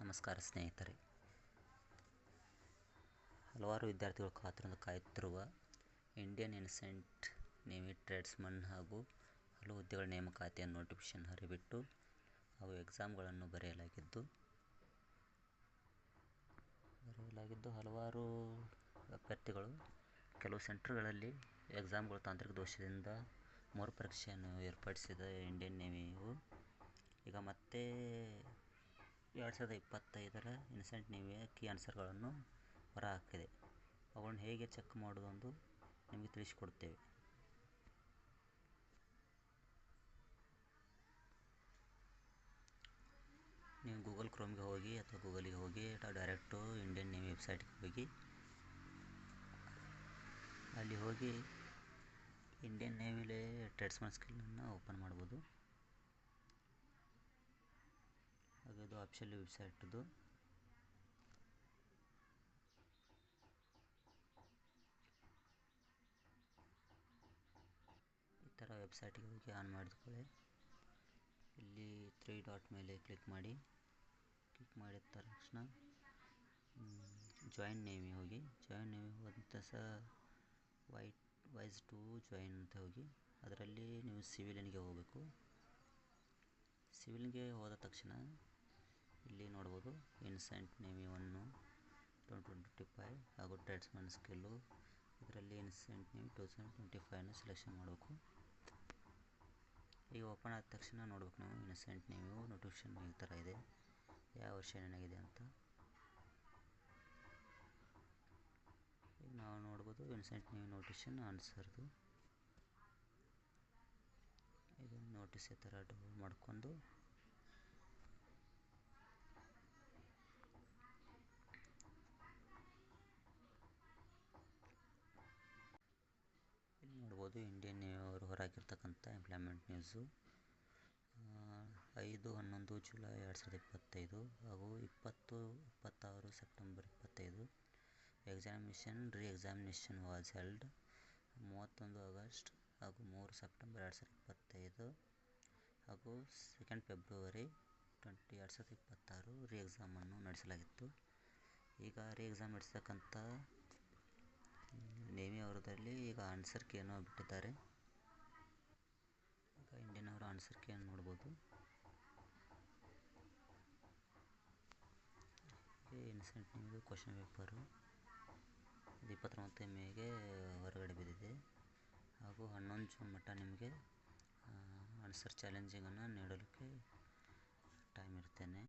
ನಮಸ್ಕಾರ ಸ್ನೇಹಿತರೆ. ಹಲವಾರು ವಿದ್ಯಾರ್ಥಿಗಳು ಕಾಯುತ್ತಿರುವ ಇಂಡಿಯನ್ ಇನ್ಸೆಂಟ್ ನೇವಿ ಟ್ರೇಡ್ಸ್ಮನ್ ಹಾಗೂ ಹಲವು ಹುದ್ದೆಗಳ ನೇಮಕಾತಿಯ ನೋಟಿಫಿಕೇಷನ್ ಹೊರಬಿಟ್ಟು ಹಾಗೂ ಎಕ್ಸಾಮ್ಗಳನ್ನು ಬರೆಯಲಾಗಿದ್ದು ಹಲವಾರು ಅಭ್ಯರ್ಥಿಗಳು ಕೆಲವು ಸೆಂಟರ್ಗಳಲ್ಲಿ ಎಕ್ಸಾಮ್ಗಳು ತಾಂತ್ರಿಕ ದೋಷದಿಂದ ಮರುಪರೀಕ್ಷೆಯನ್ನು ಏರ್ಪಡಿಸಿದ ಇಂಡಿಯನ್ ನೇವಿಯು ಈಗ ಮತ್ತೆ 2025ರ ಇನ್ಸೆಂಟ್ ನೇವಿಯ ಕೀ ಆನ್ಸರ್ಗಳನ್ನು ಹೊರಹಾಕಿದೆ. ಅವುಗಳನ್ನು ಹೇಗೆ ಚೆಕ್ ಮಾಡುವುದೆಂದು ನಿಮಗೆ ತಿಳಿಸಿಕೊಡುತ್ತೇವೆ. ನೀವು ಗೂಗಲ್ ಕ್ರೋಮ್ಗೆ ಹೋಗಿ ಅಥವಾ ಗೂಗಲಿಗೆ ಹೋಗಿ ಡೈರೆಕ್ಟು ಇಂಡಿಯನ್ ನೇವಿ ವೆಬ್ಸೈಟ್ಗೆ ಹೋಗಿ ಅಲ್ಲಿ ಹೋಗಿ ಇಂಡಿಯನ್ ನೇವಿಲೇ ಟ್ರೇಡ್ಸ್ಮನ್ ಸ್ಕಿಲ್ಲನ್ನು ಓಪನ್ ಮಾಡ್ಬೋದು. ಹಾಗೆ ಇದು ಅಫಿಷಿಯಲ್ ವೆಬ್ಸೈಟ್ದು. ಈ ಥರ ವೆಬ್ಸೈಟಿಗೆ ಹೋಗಿ ಆನ್ ಮಾಡಿದ್ಕೊಳ್ಳಿ. ಇಲ್ಲಿ 3 ಡಾಟ್ ಮೇಲೆ ಕ್ಲಿಕ್ ಮಾಡಿದ ತಕ್ಷಣ ಜಾಯಿನ್ ನೇವಿ ಹೋಗಿ ಹೋದ ವೈಸ್ ಟು ಜಾಯಿನ್ ಅಂತ ಹೋಗಿ ಅದರಲ್ಲಿ ನೀವು ಸಿವಿಲಿಯನ್ಗೆ ಹೋಗಬೇಕು. ಸಿವಿಲ್ಗೆ ಹೋದ ತಕ್ಷಣ ಇಲ್ಲಿ ನೋಡ್ಬೋದು ಇನ್ಸೆಂಟ್ ನೇವಿ 1 2025 ಹಾಗೂ ಟ್ರೇಡ್ಸ್ಮನ್ ಸ್ಕಿಲ್ಲು. ಇದರಲ್ಲಿ ಇನ್ಸೆಂಟ್ ನೇವಿ 2025ನ ಸೆಲೆಕ್ಷನ್ ಮಾಡಬೇಕು. ಈಗ ಓಪನ್ ಆದ ತಕ್ಷಣ ನೋಡ್ಬೇಕು ನಾವು ಇನ್ಸೆಂಟ್ ನೇವಿಯು ನೋಟಿಫಿಕೇಷನ್ ಈ ಥರ ಇದೆ, ಯಾವ ವರ್ಷ ಏನಾಗಿದೆ ಅಂತ. ಈಗ ನಾವು ನೋಡ್ಬೋದು ಇನ್ಸೆಂಟ್ ನೇವಿ ನೋಟಿಫಿಕೇಷನ್ ಆನ್ಸರ್ದು. ಇದನ್ನು ನೋಟಿಸ್ ಈ ಥರ ಡೌನ್ಲೋಡ್ ಮಾಡ್ಕೊಂಡು ಇಲ್ಲಿ ನೋಡ್ಬೋದು ಇಂಡಿಯನ್ ನೇವಿ ಅವರು ಹೊರಹಾಕಿರ್ತಕ್ಕಂಥ ಎಂಪ್ಲಾಯ್ಮೆಂಟ್ ನ್ಯೂಸು 5-11 ಜುಲೈ 2025 ಹಾಗೂ 20-26 September 25. Examination was held 31 August ಹಾಗೂ 3 ಸೆಪ್ಟೆಂಬರ್ 2025 ಹಾಗೂ 2 ಫೆಬ್ರವರಿ 2026 ರೀ ಎಕ್ಸಾಮನ್ನು ನಡೆಸಲಾಗಿತ್ತು. ಈಗ ರೀ ಎಕ್ಸಾಮ್ ನಡೆಸತಕ್ಕಂಥ ನೇವಿ ಅವರದಲ್ಲಿ ಈಗ ಆನ್ಸರ್ ಕೀಯನ್ನು ಬಿಟ್ಟಿದ್ದಾರೆ. ಈಗ ಇಂಡಿಯನ್ ಅವರ ಆನ್ಸರ್ ಕೀಯನ್ನು ನೋಡ್ಬೋದು. ಇನ್ಸೆಂಟ್ ನೇವಿ ಕ್ವಶನ್ ಪೇಪರು 29 ಮೇಗೆ ಹೊರಗಡೆ ಬಿದ್ದಿದೆ ಹಾಗೂ 11 ಜೂನ್ ಮಟ್ಟ ನಿಮಗೆ ಆನ್ಸರ್ ಚಾಲೆಂಜಿಂಗನ್ನು ನೀಡಲಿಕ್ಕೆ ಟೈಮ್ ಇರ್ತೇನೆ.